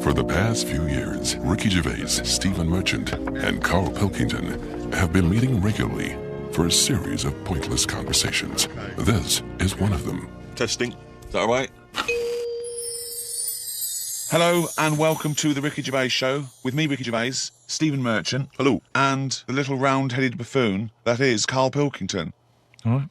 For the past few years, Ricky Gervais, Stephen Merchant, and Carl Pilkington have been meeting regularly for a series of pointless conversations. This is one of them. Testing. Is that all right? Hello and welcome to the Ricky Gervais Show with me, Ricky Gervais, Stephen Merchant. Hello. And the little round-headed buffoon that is Carl Pilkington. All right.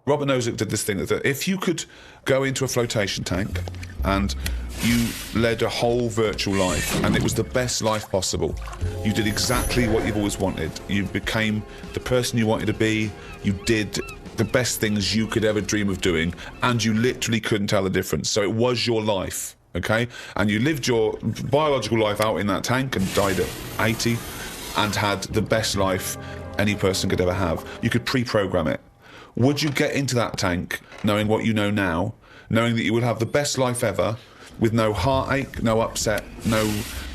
Robert Nozick did this thing that if you could go into a flotation tank and you led a whole virtual life and it was the best life possible, you did exactly what you've always wanted. You became the person you wanted to be, you did the best things you could ever dream of doing, and you literally couldn't tell the difference. So it was your life, okay? And you lived your biological life out in that tank and died at 80 and had the best life any person could ever have. You could pre-program it. Would you get into that tank knowing what you know now, knowing that you would have the best life ever, with no heartache, no upset, no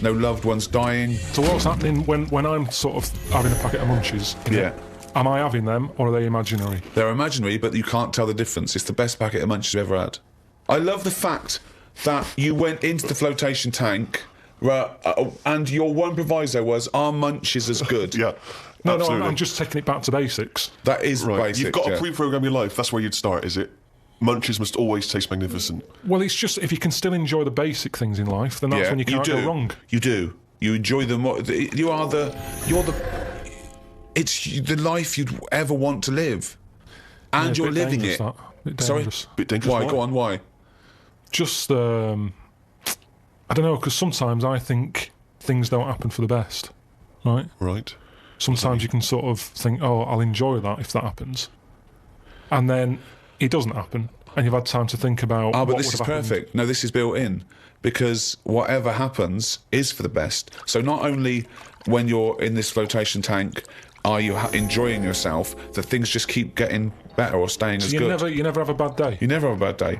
loved ones dying? So what's happening when I'm sort of having a packet of Munchies? Yeah. Am I having them, or are they imaginary? They're imaginary, but you can't tell the difference. It's the best packet of Munchies you've ever had. I love the fact that you went into the flotation tank, and your one proviso was, are Munchies as good? Yeah. No, absolutely. I'm just taking it back to basics. That is Right. basic. You've got to yeah. pre-program your life. That's where you'd start, is it? Munchies must always taste magnificent. Well, it's just, if you can still enjoy the basic things in life, then that's when you can't go wrong. You do. You enjoy them. It's the life you'd ever want to live, and Yeah, you're living it. Sorry, Bit dangerous. why? Go on. Why? Just, I don't know, because sometimes I think things don't happen for the best, right? Right. Sometimes you can sort of think, oh, I'll enjoy that if that happens. And then it doesn't happen, and you've had time to think about but what this would is have happened. perfect. No, this is built in, because whatever happens is for the best. So not only when you're in this flotation tank are you enjoying yourself, that things just keep getting better or staying as So good. you never have a bad day. You never have a bad day.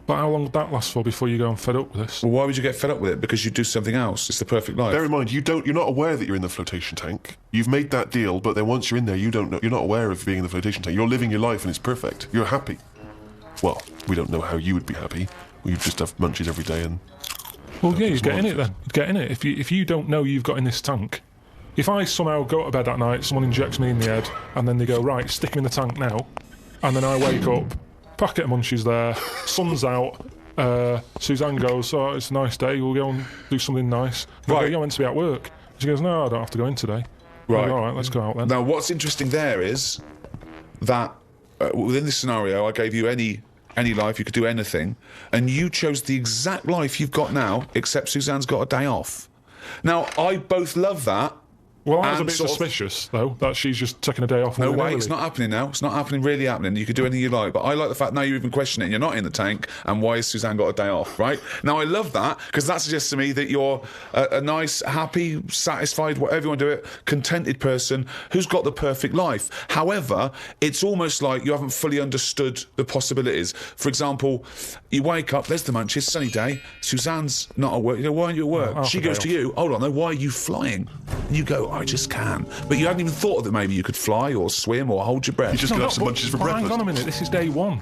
But how long would that last for before you go and fed up with this? Well, why would you get fed up with it? Because you do something else. It's the perfect life. Bear in mind, you're not aware that you're in the flotation tank. You've made that deal, but then once you're in there, you don't know. You're not aware of being in the flotation tank. You're living your life, and it's perfect. You're happy. Well, we don't know how you would be happy. Well, you'd just have Munchies every day and. Well, yeah, you'd get in it then. You'd get in it. If you don't know you've got in this tank, if I somehow go to bed at night, someone injects me in the head, and then they go, right, stick him in the tank now, and then I wake up, packet of Munchies there, sun's out. Suzanne goes, oh, it's a nice day, we'll go and do something nice. And I go, you're meant to be at work. She goes, no, I don't have to go in today. Right. I go, all right, let's go out then. Now, what's interesting there is that within this scenario, I gave you any life, you could do anything, and you chose the exact life you've got now, except Suzanne's got a day off. Now, I both love that. Well, I was a and bit sort of- suspicious, though, that she's just taking a day off. No way, willy-nilly. it's not happening now. It's not happening, really happening. You could do anything you like. But I like the fact now you're even questioning it. You're not in the tank, and why has Suzanne got a day off, right? Now, I love that, because that suggests to me that you're a nice, happy, satisfied, whatever you want to do it, contented person who's got the perfect life. However, it's almost like you haven't fully understood the possibilities. For example, you wake up, there's the Munchies, sunny day, Suzanne's not at work. You go, why aren't you at work? half She a day goes to off. you, hold on, though, why are you flying? And you go, I just can. But you hadn't even thought that maybe you could fly or swim or hold your breath. You just gonna have some Munchies for breakfast. Hang on a minute, this is day one.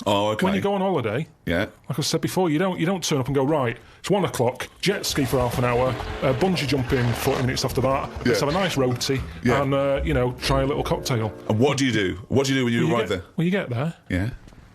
Oh, okay. When you go on holiday, Yeah. like I said before, you don't turn up and go, right, it's 1 o'clock, jet ski for half an hour, bungee jumping 40 minutes after that, let's Yeah. have a nice roti, Yeah. and, try a little cocktail. And what do you do? What do you do when you arrive there? Well, you get there, Yeah.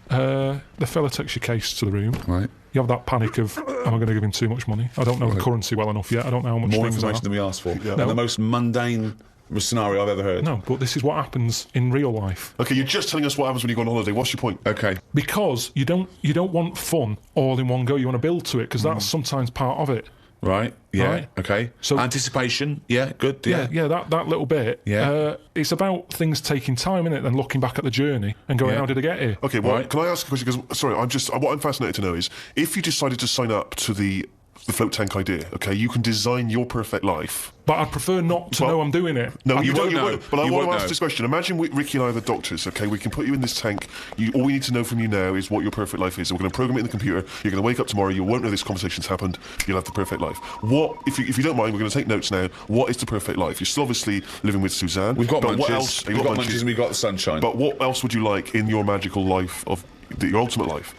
the fella takes your case to the room. Right. You have that panic of, am I going to give him too much money? I don't know the currency well enough yet. I don't know how much More things information are. than we asked for. Yeah. And the most mundane scenario I've ever heard. No, but this is what happens in real life. Okay, you're just telling us what happens when you go on holiday. What's your point? Okay. Because you don't want fun all in one go. You want to build to it, because that's sometimes part of it. Right. Yeah. Right. Okay. So- Anticipation. Yeah. Good. Yeah, that little bit. Yeah. It's about things taking time, innit? Then looking back at the journey and going, Yeah. how did I get here? Okay, well, Right. can I ask a question? Because, sorry, what I'm fascinated to know is, if you decided to sign up to the float tank idea, okay, you can design your perfect life. But I'd prefer not to know I'm doing it. No, You you won't don't. know. But I You want to won't ask know. this question. Imagine Ricky and I are the doctors, okay? We can put you in this tank. All we need to know from you now is what your perfect life is. We're going to program it in the computer. You're going to wake up tomorrow. You won't know this conversation's happened. You'll have the perfect life. What, if you don't mind, we're going to take notes now. What is the perfect life? You're still obviously living with Suzanne. We've got but Munchies. what else? We've got Munchies and we've got the sunshine. But what else would you like in your magical life of your ultimate life.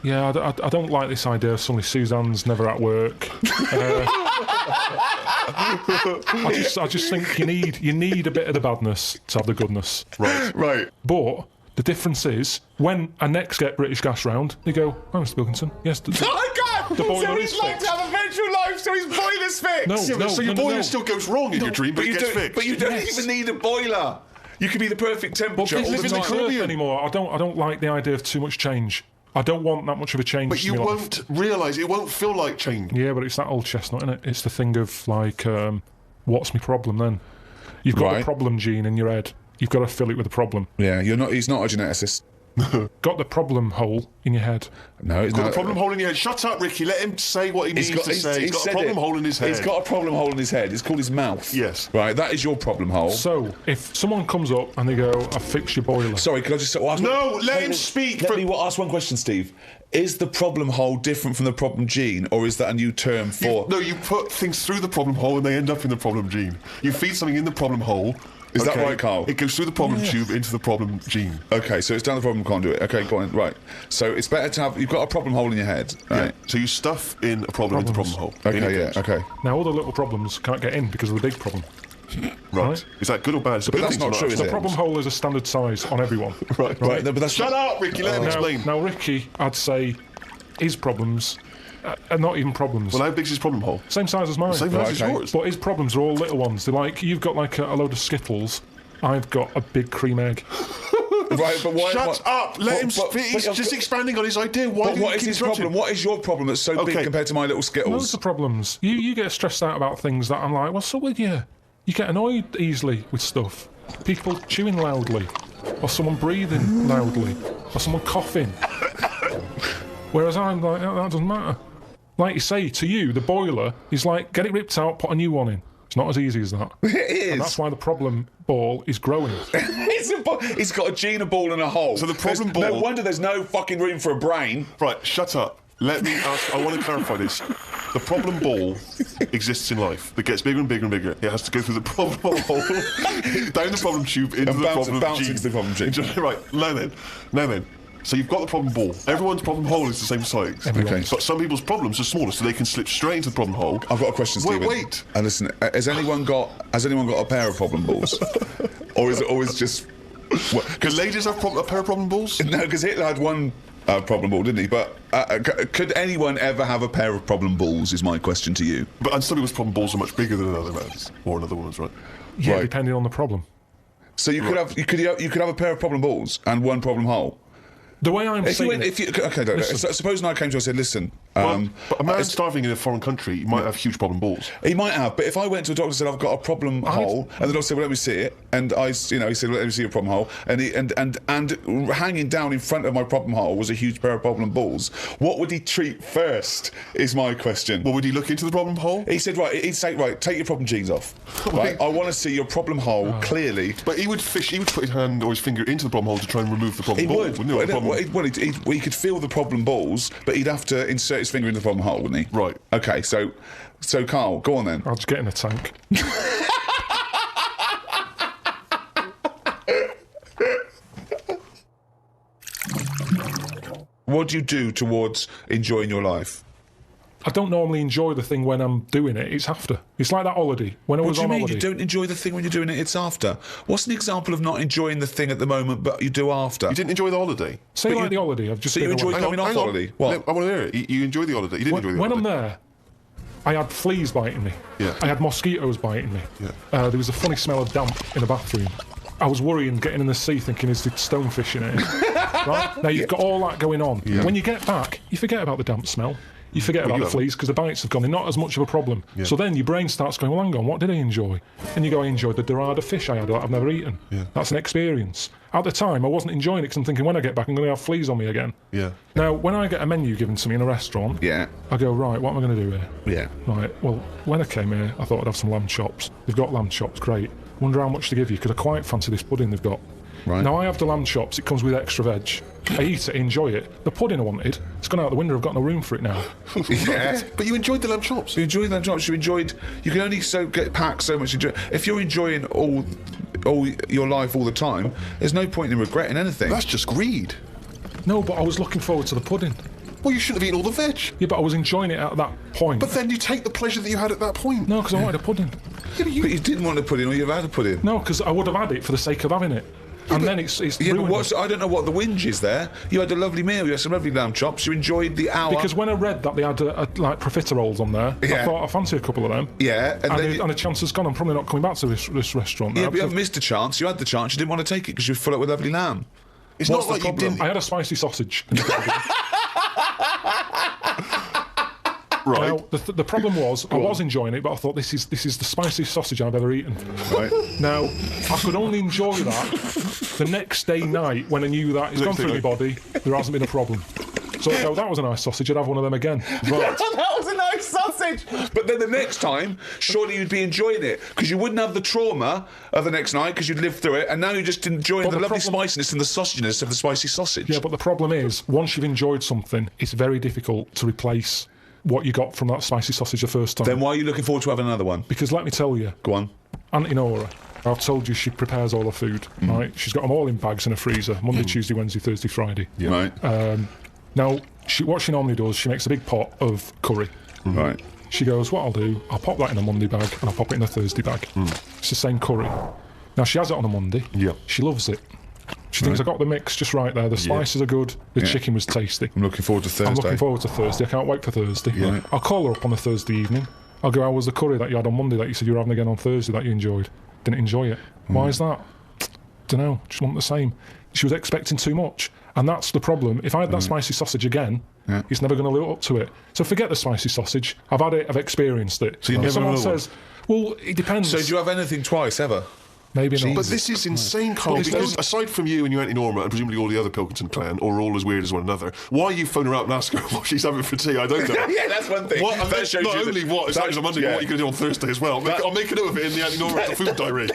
Yeah, I don't like this idea of suddenly Suzanne's never at work. I just think you need a bit of the badness to have the goodness. Right. But the difference is, when I next get British Gas round, they go, "Oh, Mr. Wilkinson, yes, the boiler so is he's like fixed." to have a virtual life, so his boiler's fixed. So your boiler still goes wrong in your dream, but it gets fixed. But you don't even need a boiler. You can be the perfect temperature all the Live in the time. Caribbean anymore. I don't like the idea of too much change. I don't want that much of a change. But you won't realise, it won't feel like change. Yeah, but it's that old chestnut, isn't it? It's the thing of, like, what's my problem then? You've got the problem gene in your head. You've got to fill it with a problem. Yeah, he's not a geneticist. Got the problem hole in your head. No, he's Got not. the problem hole in your head. Shut up, Ricky. Let him say what he needs to say. He's got a problem hole in his head. He's got a problem hole in his head. It's called his mouth. Yes. Right, that is your problem hole. So, if someone comes up and they go, "I've fixed your boiler." Sorry, could I just ask... No, let him speak. Let me ask one question, Steve. Is the problem hole different from the problem gene, or is that a new term for... No, you put things through the problem hole and they end up in the problem gene. You feed something in the problem hole... Is that right, Carl? It goes through the problem tube into the problem gene. Okay, so it's down the problem conduit. Okay, go on. Right. So it's better to have... You've got a problem hole in your head, right? Yeah. So you stuff in a problem into the problem hole. Okay, yeah, okay. Now, all the little problems can't get in because of the big problem. Right. Is that good or bad? But that's not true, is The it? problem hole is a standard size on everyone. Right. Right, no, but that's Shut up, Ricky. Let him explain. Now, Ricky, I'd say his problems are not even problems. Well, how big's his problem hole? Same size as mine. Same size as yours. But his problems are all little ones. They're like, you've got like a load of Skittles. I've got a big cream egg. Right, but why... Shut up! Let him speak. He's just expanding on his idea. Why? But what is his problem? What is your problem that's so big compared to my little Skittles? Loads of problems. You get stressed out about things that I'm like, what's up with you? You get annoyed easily with stuff. People chewing loudly, or someone breathing loudly, or someone coughing. Whereas I'm like, that doesn't matter. Like you say, to you, the boiler is like, get it ripped out, put a new one in. It's not as easy as that. It is. And that's why the problem ball is growing. He's got a gene, a ball and a hole. So the problem ball... No wonder there's no fucking room for a brain. Right, shut up. Let me ask... I want to clarify this. The problem ball exists in life. It gets bigger and bigger and bigger. It has to go through the problem hole, down the problem tube, into the problem bounce gene. into the problem gene. Right, now then. So you've got the problem ball. Everyone's problem hole is the same size. Okay. But some people's problems are smaller, so they can slip straight into the problem hole. I've got a question, Stephen. Wait. And listen, has anyone got a pair of problem balls? Or is it always just... Can ladies have a pair of problem balls? No, because Hitler had one problem ball, didn't he? But could anyone ever have a pair of problem balls, is my question to you. And some people's problem balls are much bigger than another man's. Or another woman's, right? Yeah, Right. depending on the problem. So you could have a pair of problem balls and one problem hole. The way I'm saying Suppose I came to you and said, listen... but a man starving in a foreign country might have huge problem balls. He might have, but if I went to a doctor and said, I've got a problem hole, and the doctor said, well, let me see it, and he said, well, let me see your problem hole, and hanging down in front of my problem hole was a huge pair of problem balls, what would he treat first, is my question. Well, would he look into the problem hole? He'd say, right, take your problem genes off. Right? I want to see your problem hole clearly. But he would put his hand or his finger into the problem hole to try and remove the problem ball, wouldn't he? He could feel the problem balls, but he'd have to insert his finger in the problem hole, wouldn't he? Right. Okay, so Carl, go on then. I'll just get in a tank. What do you do towards enjoying your life? I don't normally enjoy the thing when I'm doing it. It's after. It's like that holiday. When I was on holiday. What do you mean? You don't enjoy the thing when you're doing it, it's after? What's an example of not enjoying the thing at the moment, but you do after? You didn't enjoy the holiday? Say the holiday. I've just So you enjoyed away. coming off holiday? What? I want to hear it. You enjoy the holiday. You didn't enjoy the When holiday. I'm there, I had fleas biting me. Yeah. I had mosquitoes biting me. Yeah. There was a funny smell of damp in the bathroom. I was worrying, getting in the sea, thinking, is the stonefish in it? Right? Now, you've got all that going on. Yeah. When you get back, you forget about the damp smell. You forget about the fleas because the bites have gone. They're not as much of a problem. Yeah. So then your brain starts going, well, hang on, what did I enjoy? And you go, I enjoyed the dorada fish I had that I've never eaten. Yeah. That's an experience. At the time, I wasn't enjoying it because I'm thinking, when I get back, I'm going to have fleas on me again. Yeah. Now, when I get a menu given to me in a restaurant, I go, right, what am I going to do here? Yeah. Right, well, when I came here, I thought I'd have some lamb chops. They've got lamb chops, great. Wonder how much to give you, because I quite fancy this pudding they've got. Right. Now, I have the lamb chops, it comes with extra veg. I eat it, enjoy it. The pudding I wanted, it's gone out the window, I've got no room for it now. Yeah. But you enjoyed the lamb chops. You enjoyed lamb chops, you can only get packed so much. If you're enjoying all your life all the time, there's no point in regretting anything. That's just greed. No, but I was looking forward to the pudding. Well, you shouldn't have eaten all the veg. Yeah, but I was enjoying it at that point. But then you take the pleasure that you had at that point. No, because I wanted a pudding. Yeah, but But you didn't want a pudding, or you've had a pudding. No, because I would have had it for the sake of having it. And then it's Yeah, but ruined it. I don't know what the whinge is there. You had a lovely meal. You had some lovely lamb chops. You enjoyed the hour. Because when I read that they had like profiteroles on there, Yeah. I thought I fancy a couple of them. Yeah, And a chance has gone. I'm probably not coming back to this restaurant now. Yeah, but you haven't missed a chance. You had the chance. You didn't want to take it because you were full up with lovely lamb. It's What's not like the you problem? didn't. I had a spicy sausage. Right. Now, the problem was, I was enjoying it, but I thought this is the spiciest sausage I've ever eaten. Right. Now, I could only enjoy that the next day night when I knew that it's gone through my body, there hasn't been a problem. So I go, that was a nice sausage, I'd have one of them again. Right. That was a nice sausage. But then the next time, surely you'd be enjoying it because you wouldn't have the trauma of the next night because you'd lived through it, and now you're just enjoying But the the lovely problem- spiciness and the sausaginess of the spicy sausage. Yeah, but the problem is, once you've enjoyed something, it's very difficult to replace what you got from that spicy sausage the first time. Then why are you looking forward to having another one? Because let me tell you, Go on. Auntie Nora, I've told you she prepares all her food, right? She's got them all in bags in a freezer, Monday, Tuesday, Wednesday, Thursday, Friday. Right. Now, what she normally does, she makes a big pot of curry. Right. She goes, what I'll do, I'll pop that in a Monday bag and I'll pop it in a Thursday bag. It's the same curry. Now, she has it on a Monday. Yeah. She loves it. She thinks I got the mix just right there. The spices are good. The chicken was tasty. I'm looking forward to Thursday. I'm looking forward to Thursday. I can't wait for Thursday. Yeah. I'll call her up on a Thursday evening. I'll go, how was the curry that you had on Monday that you said you were having again on Thursday that you enjoyed? Didn't enjoy it. Why is that? Don't know. Just want the same. She was expecting too much. And that's the problem. If I had that spicy sausage again, it's never going to live up to it. So forget the spicy sausage. I've had it. I've experienced it. So you never Someone know one? says, well, it depends. So do you have anything twice ever? Maybe not. But this is insane, Carl, because aside from you and your Auntie Norma and presumably all the other Pilkington clan, or all as weird as one another, why you phone her up and ask her what she's having for tea? I don't know. Yeah, that's one thing. What, and That then shows not you only that- what it's like on Monday, but what you're going to do on Thursday as well. I'll make a note of it in the Auntie Norma food diary.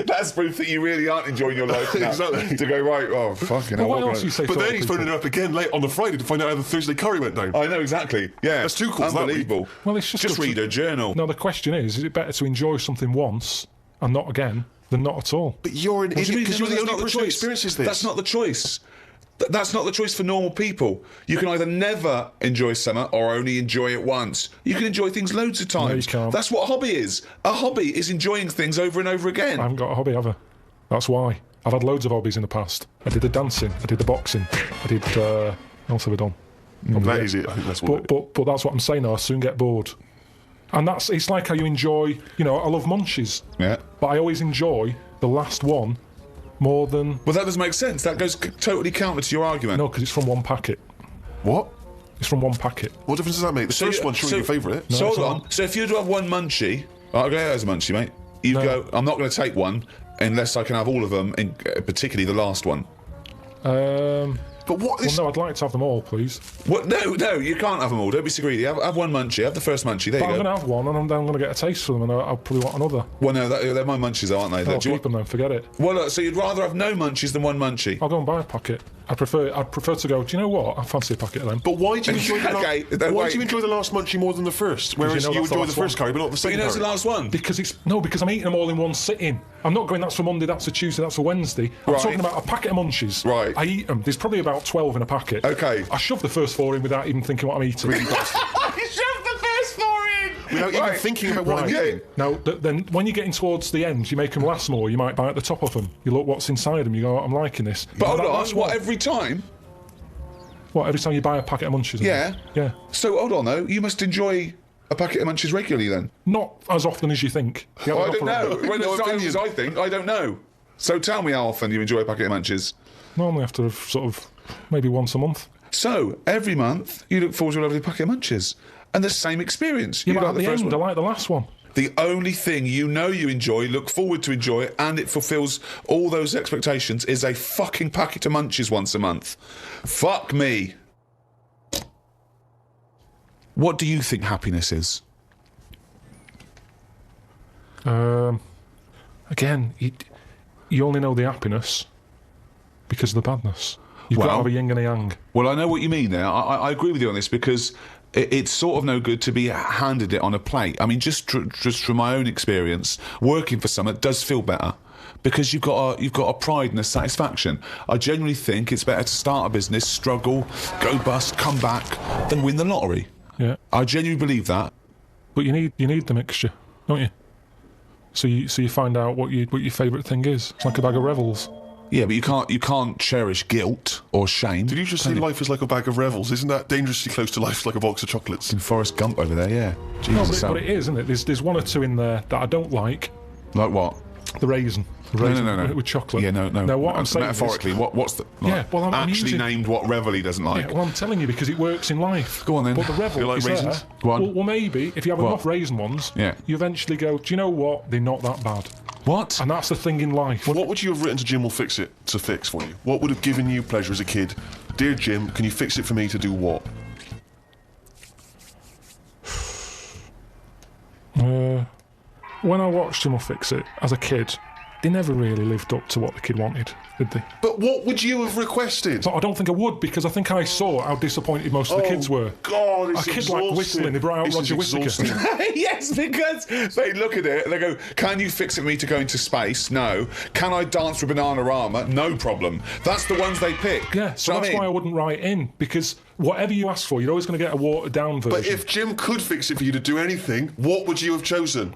That's proof that you really aren't enjoying your life now. Exactly. To go, right, oh, fucking But hell. why what else can you say But to then other he's people? phoning her up again late on the Friday to find out how the Thursday curry went down. I know, exactly. Yeah. That's two calls that week. Unbelievable. Well, it's just Just good read to- a journal. No, the question is it better to enjoy something once and not again than not at all? But you're an What do you idiot mean? because No, you're the that's only not person who experiences this. That's not the choice. That's not the choice for normal people. You can either never enjoy summer or only enjoy it once. You can enjoy things loads of times. you can't. That's what a hobby is. A hobby is enjoying things over and over again. I haven't got a hobby ever. That's why. I've had loads of hobbies in the past. I did the dancing, I did the boxing, I did... what else have I done? That is it. I think that's what. But that's what I'm saying now. I soon get bored. And it's like how you enjoy... You know, I love Munchies. Yeah. But I always enjoy the last one more than... Well, that doesn't make sense. That goes totally counter to your argument. No, because it's from one packet. What? It's from one packet. What difference does that make? The first one's surely your favourite. So it's hold on. So if you were to have one munchie, I'll go as a munchie, mate. You go. I'm not going to take one unless I can have all of them, particularly the last one. But what Well, is... no, I'd like to have them all, please. What? No, you can't have them all. Don't be so greedy. Have one munchie. Have the first munchie. There But you I'm go. going to have one, and then I'm going to get a taste for them, and I'll probably want another. Well, no, they're my munchies, aren't they? I'll Do you keep them then, forget it. Well, look, so you'd rather have no munchies than one munchie? I'll go and buy a packet. I'd prefer to go, do you know what? I fancy a packet of them. But why do you enjoy the Okay, why wait. do you enjoy the last munchie more than the first? Whereas know you that's the enjoy the last first one. curry, but not the But second you know it's curry. the last one. Because I'm eating them all in one sitting. I'm not going, that's for Monday, that's for Tuesday, that's for Wednesday. I'm Right. talking about a packet of Munchies. Right. I eat them. There's probably about 12 in a packet. Okay. I shove the first 4 in without even thinking what I'm eating. You shoved the first 4 in! Without even thinking about what I'm eating. Now, then when you're getting towards the end, you make them last more, you might bite the top of them. You look what's inside them, you go, I'm liking this. But hold that on, last what, one- every time? What, every time you buy a packet of Munchies? Yeah. Yeah. So hold on, though. You must enjoy a packet of munchies regularly, then? Not as often as you think. You I haven't don't got for- know. Well, No it's not opinion. as I think. I don't know. So tell me how often you enjoy a packet of munchies. Normally after sort of maybe once a month. So every month you look forward to a lovely packet of munchies, and the same experience. Yeah, You but like at the first end, I one. like the last one. The only thing you know you enjoy, look forward to enjoy, and it fulfills all those expectations is a fucking packet of munchies once a month. Fuck me. What do you think happiness is? Again, you only know the happiness because of the badness. You've got to Well- have a yin and a yang. Well, I know what you mean there. I agree with you on this because it's sort of no good to be handed it on a plate. I mean, just from my own experience, working for someone does feel better because you've got a pride and a satisfaction. I genuinely think it's better to start a business, struggle, go bust, come back, than win the lottery. Yeah. I genuinely believe that. But you need the mixture, don't you? So you find out what your favourite thing is. It's like a bag of Revels. Yeah, but you can't cherish guilt or shame. Did you just say life is like a bag of Revels? Isn't that dangerously close to life like a box of chocolates? In Forrest Gump over there, yeah. No, Jesus, but it is, isn't it? There's one or two in there that I don't like. like what? The raisin. No. With chocolate. Yeah, no. Now, what I'm saying metaphorically, is, what's the... Like, yeah, well, I'm actually using, named what Revel he doesn't like. Yeah, well, I'm telling you because it works in life. Go on then. But the Revel You like is raisins? there. Go on. Well, maybe if you have enough raisin ones, Yeah. you eventually go, do you know what? They're not that bad. What? And that's the thing in life. What would you have written to Jim will fix it to fix for you? What would have given you pleasure as a kid? Dear Jim, can you fix it for me to do what? When I watched Him or Fix It as a kid, they never really lived up to what the kid wanted, did they? But what would you have requested? So I don't think I would, because I think I saw how disappointed most of the kids were. God, it's A kid exhausting. like whistling, they brought out This is Roger Whittaker. exhausting. Yes, because they look at it and they go, can you fix it for me to go into space? No. Can I dance with Bananarama? No problem. That's the ones they pick. Yeah, so Do you know that's what why I wouldn't write in, because whatever you ask for, you're always going to get a watered down version. But if Jim could fix it for you to do anything, what would you have chosen?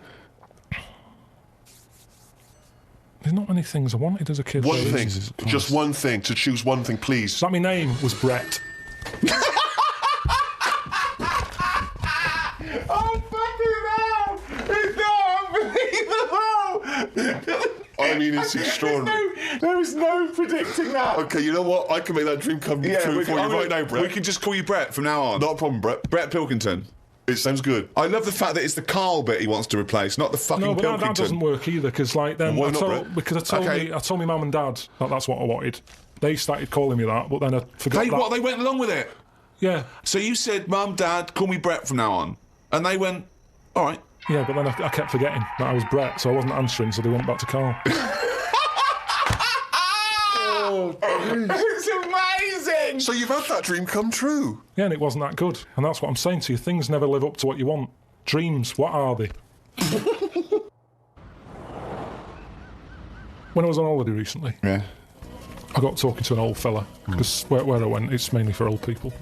There's not many things I wanted as a kid. One really. thing. Jesus Christ. Just one thing. To choose one thing, please. So that my name was Brett. Oh, fucking hell! It's not unbelievable! I mean, it's extraordinary. There was no predicting that. Okay, you know what? I can make that dream come true for you right now, Brett. We can just call you Brett from now on. Not a problem, Brett. Brett Pilkington. It sounds good. I love the fact that it's the Carl bit he wants to replace, not the fucking No, but Pilkington. that doesn't work either, because like then Why I not, told, Brett? because I told my mum and dad that that's what I wanted. They started calling me that, but then I forgot that. They went along with it. Yeah, So you said, Mum, Dad, call me Brett from now on. And they went, all right. yeah, but then I kept forgetting that I was Brett, so I wasn't answering, so they went back to Carl. It's amazing! So you've had that dream come true. Yeah, and it wasn't that good, and that's what I'm saying to you. Things never live up to what you want. Dreams, what are they? When I was on holiday recently, Yeah. I got talking to an old fella, because where I went, it's mainly for old people.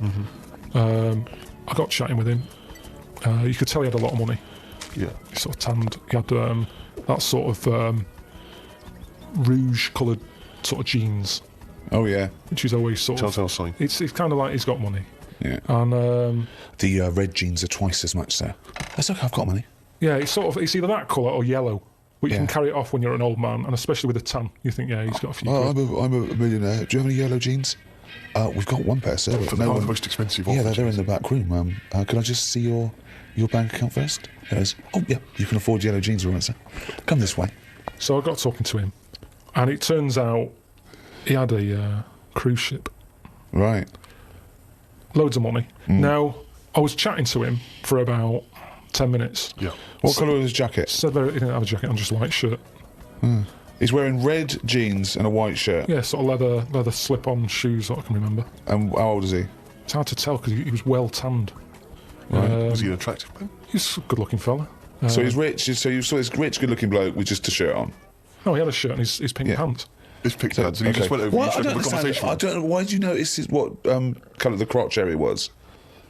I got chatting with him. You could tell he had a lot of money. Yeah. He sort of tanned. He had that sort of rouge-coloured sort of jeans, Oh, yeah. which is always sort of... Telltale sign. It's kind of like he's got money. Yeah. And, The red jeans are twice as much, sir. That's okay, I've got money. yeah, it's either that colour or yellow, but you Yeah. can carry it off when you're an old man, and especially with a tan. You think, yeah, he's got a few Oh, quid. I'm a millionaire. Do you have any yellow jeans? We've got one pair, sir. For the most expensive Yeah, offers. they're in the back room. Can I just see your bank account first? Yes. Oh, yeah, you can afford yellow jeans, right, sir. Come this way. So I got talking to him, and it turns out he had a cruise ship. Right. Loads of money. Now, I was chatting to him for about 10 minutes. Yeah. What colour was his jacket? Said that he didn't have a jacket on, just a white shirt. He's wearing red jeans and a white shirt. Yeah, sort of leather slip-on shoes that I can remember. And how old is he? It's hard to tell because he was well tanned. Was he an attractive man? He's a good-looking fella. So he's rich. So you saw this rich, good-looking bloke with just a shirt on. No, he had a shirt and his pink Yeah. pants. It's picked pads, and you just went over Well, and I you don't struck up a understand. conversation. I don't know. Why did you notice what colour the crotch area was?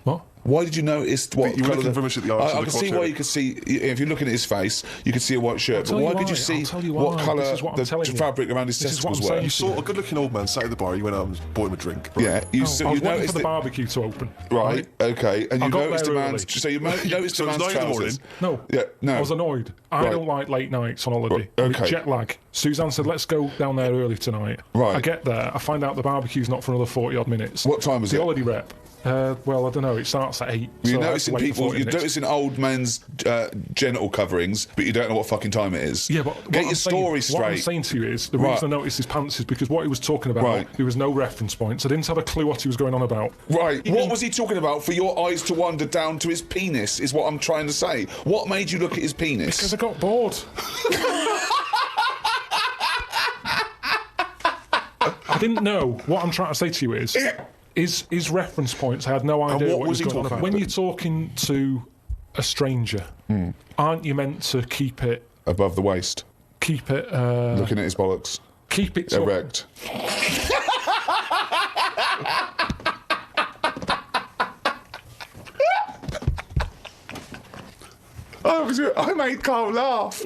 What? Why did you notice what You were colour looking very much at the arse of I the can see crotch why area. you could see if you're looking at his face, you could see a white shirt. But tell you why could why, you see I'll tell you what why. colour This is what I'm the telling you. fabric around his This is what testicles I'm were? saying. You saw a good-looking old man sat at the bar. You went out and bought him a drink. Right? Yeah, I you was waiting for noticed the it. barbecue to open. Right, okay, and I you got noticed a there man's. early. So you noticed So a it was man's 9 in the morning? trousers. No. Yeah, no. I was annoyed. I Right. don't like late nights on holiday. Right, okay. With jet lag. Suzanne said, let's go down there early tonight. Right. I get there, I find out the barbecue's not for another 40-odd minutes. What time was the it? holiday rep. Well, I don't know. It starts at 8. You're so I have to noticing wait for people. 40 You're minutes. noticing old men's genital coverings, but you don't know what fucking time it is. Yeah, but get your story straight. What I'm saying to you is, the Right. reason I noticed his pants is because what he was talking about, Right. there was no reference points. I didn't have a clue what he was going on about. Right. What was he talking about for your eyes to wander down to his penis, is what I'm trying to say. What made you look at his penis? Because I got bored. I didn't know. What I'm trying to say to you is his reference points. I had no idea what what was he he was going on talking about. about? When you're talking to a stranger, aren't you meant to keep it? Above the waist. keep it. Looking at his bollocks. Keep it Erect. I made Carl laugh.